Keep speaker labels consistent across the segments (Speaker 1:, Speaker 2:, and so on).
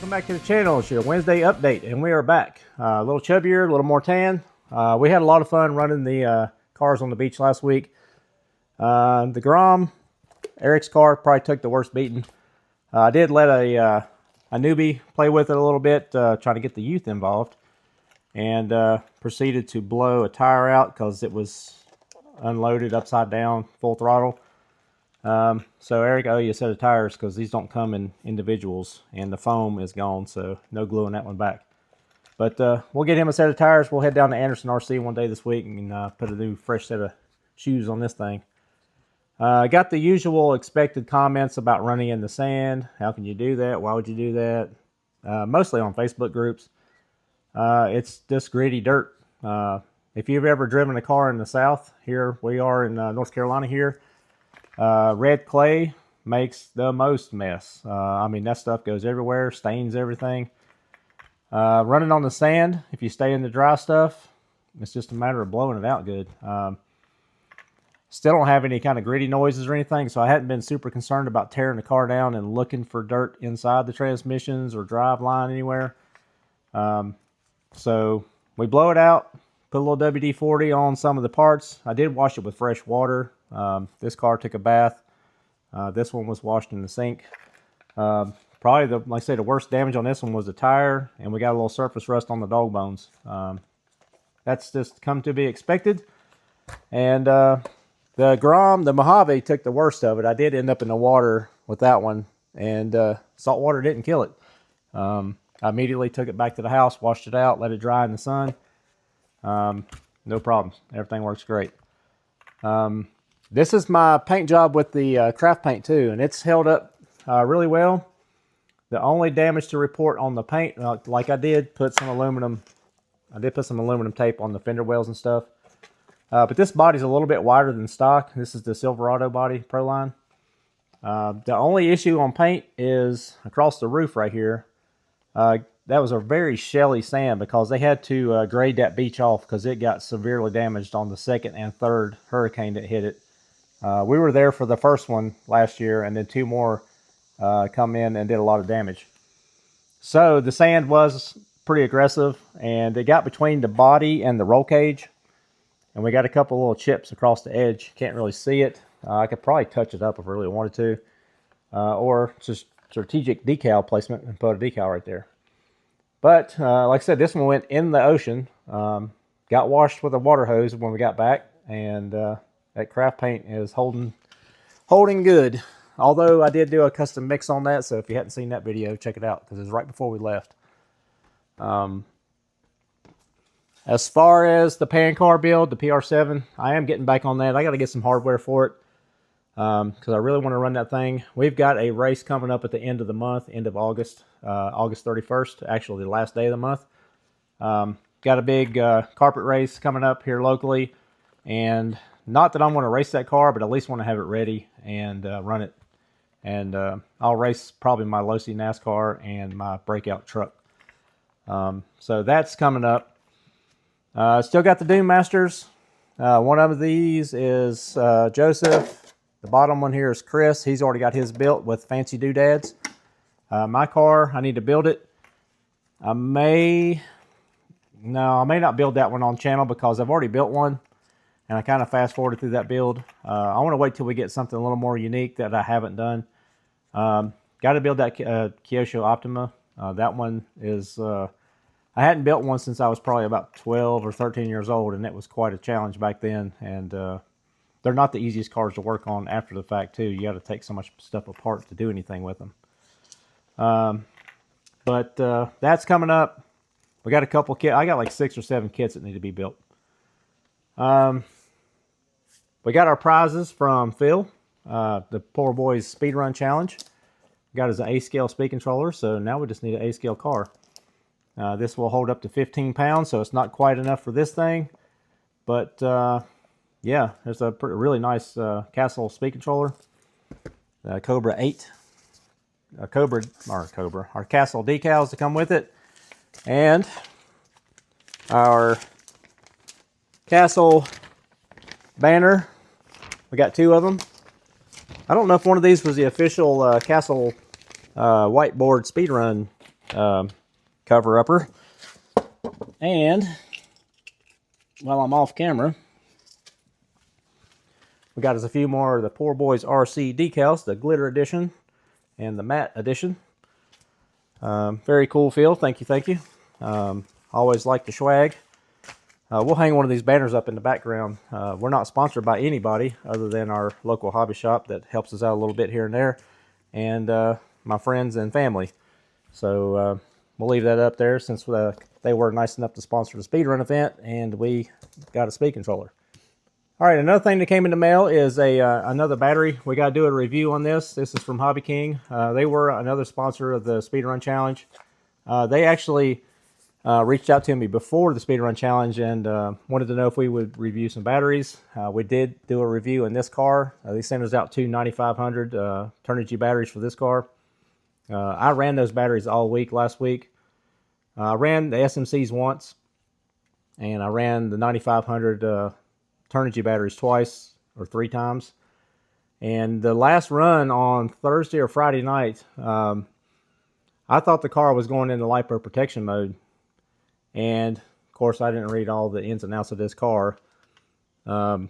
Speaker 1: Welcome back to the channel. It's your Wednesday update, and we are back. A little chubbier, a little more tan. We had a lot of fun running the cars on the beach last week. The Grom, Eric's car, probably took the worst beating. I did let a newbie play with it a little bit, trying to get the youth involved, and proceeded to blow a tire out because it was unloaded upside down, full throttle. So Eric, I owe you a set of tires because these don't come in individuals, and the foam is gone, so no gluing that one back. But we'll get him a set of tires. We'll head down to Anderson RC one day this week and put a new fresh set of shoes on this thing. Got the usual expected comments about running in the sand. How can you do that? Why would you do that? Mostly on Facebook groups. It's just gritty dirt. If you've ever driven a car in the South, here we are in North Carolina here, red clay makes the most mess. I mean, that stuff goes everywhere, stains everything. Running on the sand, if you stay in the dry stuff, it's just a matter of blowing it out good. Still don't have any kind of gritty noises or anything, so I hadn't been super concerned about tearing the car down and looking for dirt inside the transmissions or drive line anywhere. So we blow it out, put a little WD-40 on some of the parts. I did wash it with fresh water. This car took a bath. This one was washed in the sink. Probably, like I say, the worst damage on this one was the tire, and we got a little surface rust on the dog bones. That's just come to be expected. And the Grom, the Mojave, took the worst of it. I did end up in the water with that one, and salt water didn't kill it. I immediately took it back to the house, washed it out, let it dry in the sun. No problems. Everything works great. This is my paint job with the craft paint too, and it's held up really well. The only damage to report on the paint, like I did put some aluminum tape on the fender wells and stuff. But this body's a little bit wider than stock. This is the Silverado body, Proline. The only issue on paint is across the roof right here. That was a very shelly sand because they had to grade that beach off because it got severely damaged on the second and third hurricane that hit it. We were there for the first one last year, and then two more come in and did a lot of damage. So the sand was pretty aggressive, and it got between the body and the roll cage, and we got a couple little chips across the edge. Can't really see it. I could probably touch it up if I really wanted to, or just strategic decal placement and put a decal right there. But like I said, this one went in the ocean, got washed with a water hose when we got back, and that craft paint is holding good. Although I did do a custom mix on that, so if you hadn't seen that video, check it out because it was right before we left. As far as the pan car build, the PR7, I am getting back on that. I got to get some hardware for it because I really want to run that thing. We've got a race coming up at the end of the month, end of August, August 31st, actually the last day of the month. Got a big carpet race coming up here locally, and not that I want to race that car, but at least want to have it ready and run it. And I'll race probably my Losi NASCAR and my breakout truck. So that's coming up. Still got the Doom Masters. One of these is Joseph. The bottom one here is Chris. He's already got his built with fancy doodads. My car, I need to build it. I may not build that one on channel because I've already built one, and I kind of fast forwarded through that build. I want to wait till we get something a little more unique that I haven't done. Got to build that Kyosho Optima. That one is, I hadn't built one since I was probably about 12 or 13 years old, and it was quite a challenge back then. And they're not the easiest cars to work on after the fact too. You got to take so much stuff apart to do anything with them. But that's coming up. We got a couple kits. I got like 6 or 7 kits that need to be built. We got our prizes from Phil, the poor boy's Speedrun challenge. Got his A-scale speed controller, so now we just need an A-scale car. This will hold up to 15 pounds, so it's not quite enough for this thing. But yeah, there's a really nice Castle speed controller, Cobra 8. Our Castle decals to come with it, and our Castle banner. We got 2 of them. I don't know if one of these was the official Castle whiteboard speedrun cover upper. And while I'm off camera, we got us a few more of the Poor Boys RC decals, the glitter edition and the matte edition. Very cool feel. Thank you, thank you. Always like the swag. We'll hang one of these banners up in the background. We're not sponsored by anybody other than our local hobby shop that helps us out a little bit here and there, and my friends and family. So we'll leave that up there since they were nice enough to sponsor the Speedrun event, and we got a speed controller. All right, another thing that came in the mail is another battery. We got to do a review on this. This is from Hobby King. They were another sponsor of the Speedrun Challenge. They actually reached out to me before the Speedrun Challenge and wanted to know if we would review some batteries. We did do a review in this car. They sent us out two 9500 Turnigy batteries for this car. I ran those batteries all week last week. I ran the SMCs once, and I ran the 9500 Turnigy batteries twice or three times. And the last run on Thursday or Friday night, I thought the car was going into LiPo protection mode. And of course, I didn't read all the ins and outs of this car. I'm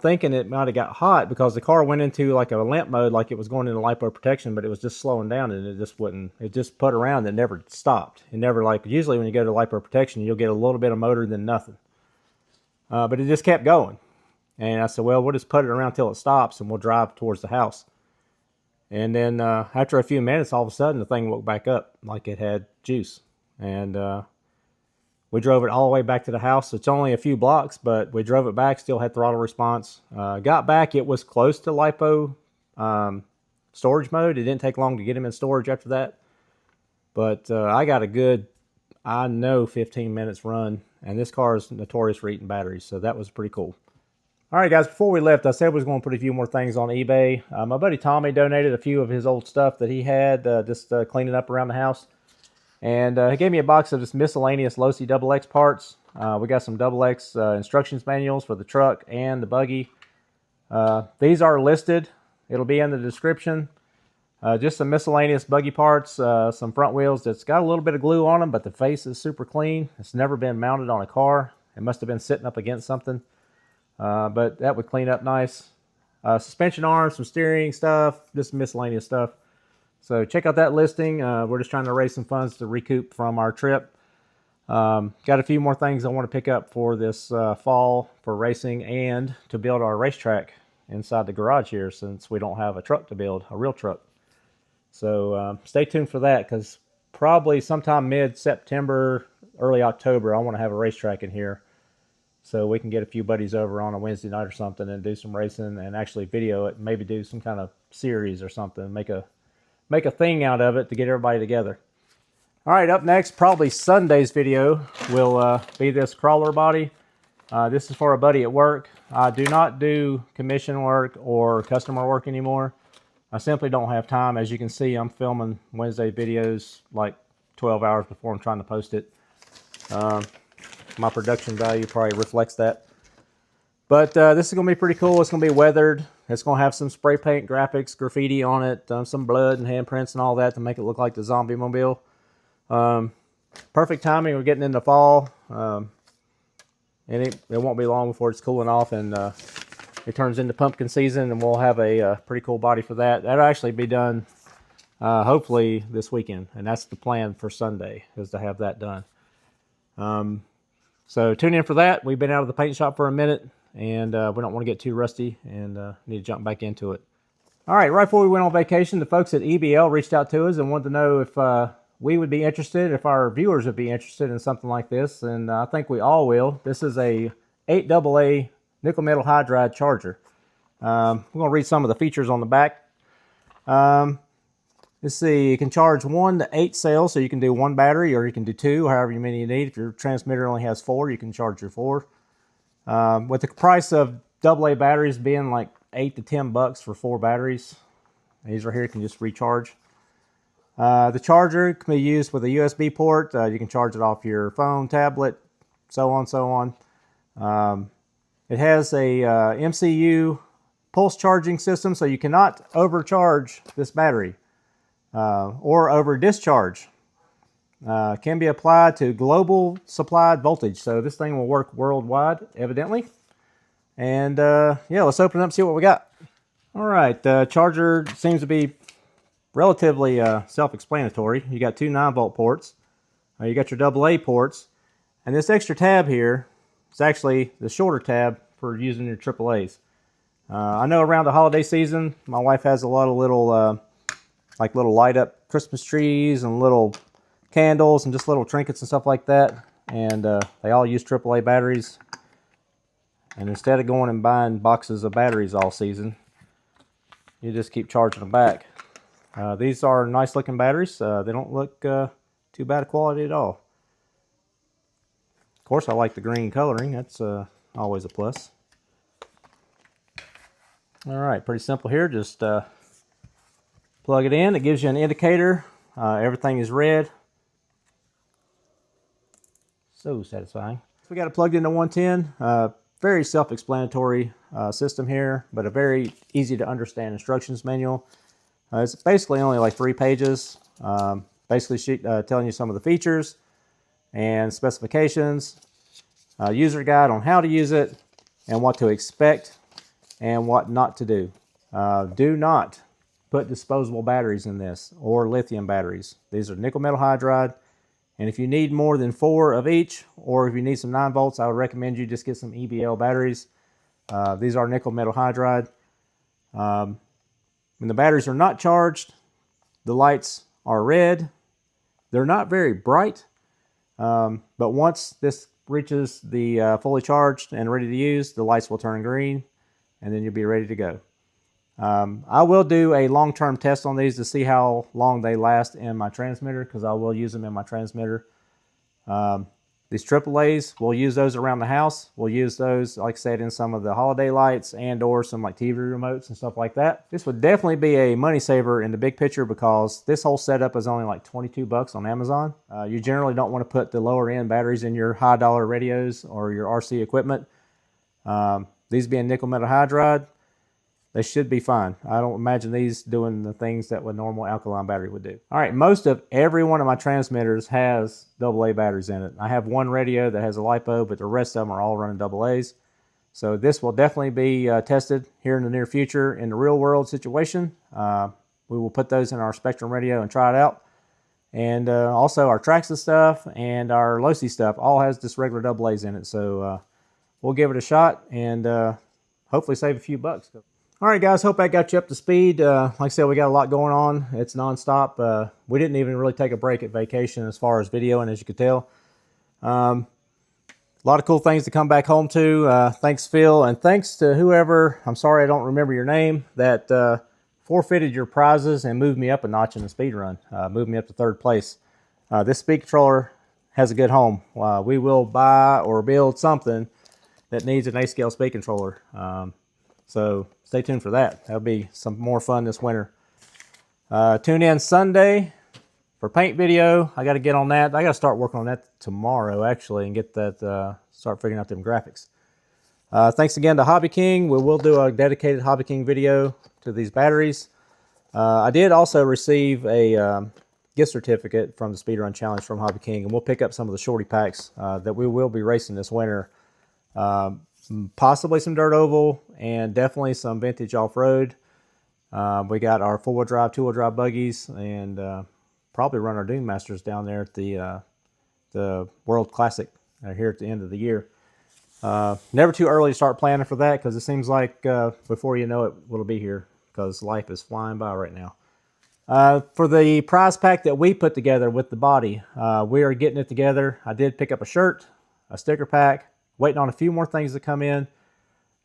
Speaker 1: thinking it might have got hot because the car went into like a lamp mode, like it was going into LiPo protection, but it was just slowing down, and it just wouldn't. It just put around and never stopped. It never, like, usually when you go to LiPo protection, you'll get a little bit of motor than nothing. But it just kept going. And I said, well, we'll just put it around till it stops and we'll drive towards the house. And then after a few minutes, all of a sudden the thing woke back up like it had juice. And we drove it all the way back to the house. It's only a few blocks, but we drove it back, still had throttle response. Got back, it was close to LiPo storage mode. It didn't take long to get him in storage after that. But I got a good, I know, 15 minutes run. And this car is notorious for eating batteries, so that was pretty cool. All right, guys, before we left, I said we was going to put a few more things on eBay. My buddy Tommy donated a few of his old stuff that he had, just cleaning up around the house. And he gave me a box of just miscellaneous low-C XX parts. We got some XX instructions manuals for the truck and the buggy. These are listed. It'll be in the description. Just some miscellaneous buggy parts, some front wheels that's got a little bit of glue on them, but the face is super clean. It's never been mounted on a car. It must have been sitting up against something. But that would clean up nice. Suspension arms, some steering stuff, just miscellaneous stuff. So check out that listing. We're just trying to raise some funds to recoup from our trip. Got a few more things I want to pick up for this fall for racing and to build our racetrack inside the garage here, since we don't have a truck to build, a real truck. So stay tuned for that, because probably sometime mid-September, early October, I want to have a racetrack in here. So we can get a few buddies over on a Wednesday night or something and do some racing and actually video it. Maybe do some kind of series or something. Make a thing out of it to get everybody together. All right, up next, probably Sunday's video will be this crawler body. This is for a buddy at work. I do not do commission work or customer work anymore. I simply don't have time. As you can see, I'm filming Wednesday videos like 12 hours before I'm trying to post it. My production value probably reflects that. But this is going to be pretty cool. It's going to be weathered. It's going to have some spray paint graphics, graffiti on it, some blood and handprints and all that to make it look like the Zombie Mobile. Perfect timing. We're getting into fall. And it won't be long before it's cooling off and it turns into pumpkin season, and we'll have a pretty cool body for that. That'll actually be done hopefully this weekend, and that's the plan for Sunday, is to have that done. So tune in for that. We've been out of the paint shop for a minute, and we don't want to get too rusty, and need to jump back into it. All right, right before we went on vacation, the folks at EBL reached out to us and wanted to know if we would be interested, if our viewers would be interested in something like this, and I think we all will. This is a 8AA nickel metal hydride charger. We're going to read some of the features on the back. Let's see, you can charge 1 to 8 cells, so you can do 1 battery or you can do 2, however many you need. If your transmitter only has 4, you can charge your 4. With the price of AA batteries being like $8 to $10 for 4 batteries, these right here can just recharge. The charger can be used with a USB port. You can charge it off your phone, tablet, so on. It has a MCU pulse charging system, so you cannot overcharge this battery. or over discharge. Can be applied to global supplied voltage. So this thing will work worldwide, evidently. And yeah, let's open it up and see what we got. All right, the charger seems to be relatively self-explanatory. You got two 9-volt ports. You got your AA ports. And this extra tab here is actually the shorter tab for using your AAAs. I know around the holiday season, my wife has a lot of little, like little light up Christmas trees and little candles and just little trinkets and stuff like that. And they all use AAA batteries. And instead of going and buying boxes of batteries all season, you just keep charging them back. These are nice looking batteries. They don't look too bad quality at all. Of course, I like the green coloring. That's always a plus. All right, pretty simple here. Just plug it in. It gives you an indicator. Everything is red. So satisfying. So we got it plugged into 110. Very self-explanatory system here, but a very easy to understand instructions manual. It's basically only like 3 pages. Basically telling you some of the features and specifications, user guide on how to use it, and what to expect and what not to do. Do not put disposable batteries in this or lithium batteries. These are nickel metal hydride, and if you need more than 4 of each, or if you need some 9 volts, I would recommend you just get some EBL batteries. These are nickel metal hydride. When the batteries are not charged, the lights are red. They're not very bright, but once this reaches the fully charged and ready to use, the lights will turn green, and then you'll be ready to go. I will do a long-term test on these to see how long they last in my transmitter, because I will use them in my transmitter. These AAAs, we'll use those around the house. We'll use those, like I said, in some of the holiday lights and or some like TV remotes and stuff like that. This would definitely be a money saver in the big picture, because this whole setup is only like 22 bucks on Amazon. You generally don't want to put the lower end batteries in your high dollar radios or your RC equipment. These being nickel metal hydride, they should be fine. I don't imagine these doing the things that a normal alkaline battery would do. All right, most of every one of my transmitters has AA batteries in it. I have one radio that has a LiPo, but the rest of them are all running AA's. So this will definitely be tested here in the near future in the real world situation. We will put those in our Spectrum radio and try it out. And also our Traxxas stuff and our Losi stuff all has just regular AA's in it. So we'll give it a shot and hopefully save a few bucks. All right, guys, hope that got you up to speed. Like I said, we got a lot going on. It's nonstop. We didn't even really take a break at vacation as far as videoing, as you could tell. A lot of cool things to come back home to. Thanks, Phil, and thanks to whoever, I'm sorry I don't remember your name, that forfeited your prizes and moved me up a notch in the speed run. Moved me up to 3rd place. This speed controller has a good home. We will buy or build something that needs an A-scale speed controller. So stay tuned for that. That'll be some more fun this winter. Tune in Sunday for paint video. I got to get on that. I got to start working on that tomorrow, actually, and get that, start figuring out them graphics. Thanks again to Hobby King. We will do a dedicated Hobby King video to these batteries. I did also receive a gift certificate from the Speedrun Challenge from Hobby King, and we'll pick up some of the shorty packs that we will be racing this winter. Possibly some dirt oval and definitely some vintage off-road. We got our 4-wheel drive, 2-wheel drive buggies, and probably run our Dune Masters down there at the World Classic here at the end of the year. Never too early to start planning for that, because it seems like before you know it, it'll be here, because life is flying by right now. For the prize pack that we put together with the body, we are getting it together. I did pick up a shirt, a sticker pack, waiting on a few more things to come in.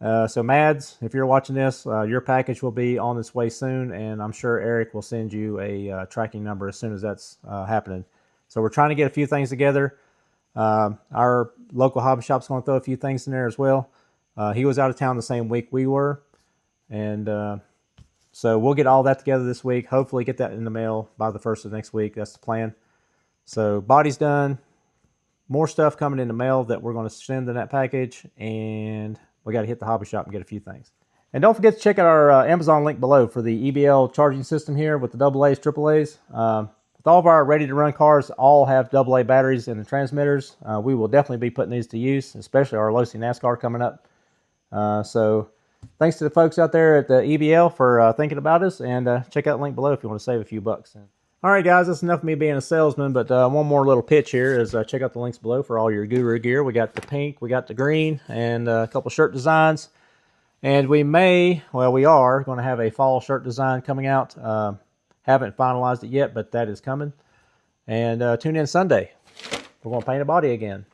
Speaker 1: So Mads, if you're watching this, your package will be on its way soon, and I'm sure Eric will send you a tracking number as soon as that's happening. So we're trying to get a few things together. Our local hobby shop's going to throw a few things in there as well. He was out of town the same week we were, and so we'll get all that together this week. Hopefully get that in the mail by the 1st of next week. That's the plan. So body's done. More stuff coming in the mail that we're going to send in that package, and we got to hit the hobby shop and get a few things. And don't forget to check out our Amazon link below for the EBL charging system here with the AA's, AAA's. With all of our ready-to-run cars, all have AA batteries in the transmitters. We will definitely be putting these to use, especially our Losi NASCAR coming up. So thanks to the folks out there at the EBL for thinking about us, and check out the link below if you want to save a few bucks. All right, guys, that's enough of me being a salesman, but one more little pitch here is check out the links below for all your Guru gear. We got the pink, we got the green, and a couple shirt designs. And we are going to have a fall shirt design coming out. Haven't finalized it yet, but that is coming. And tune in Sunday. We're going to paint a body again.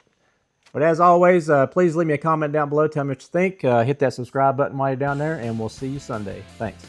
Speaker 1: But as always, please leave me a comment down below. Tell me what you think. Hit that subscribe button while you're down there, and we'll see you Sunday. Thanks.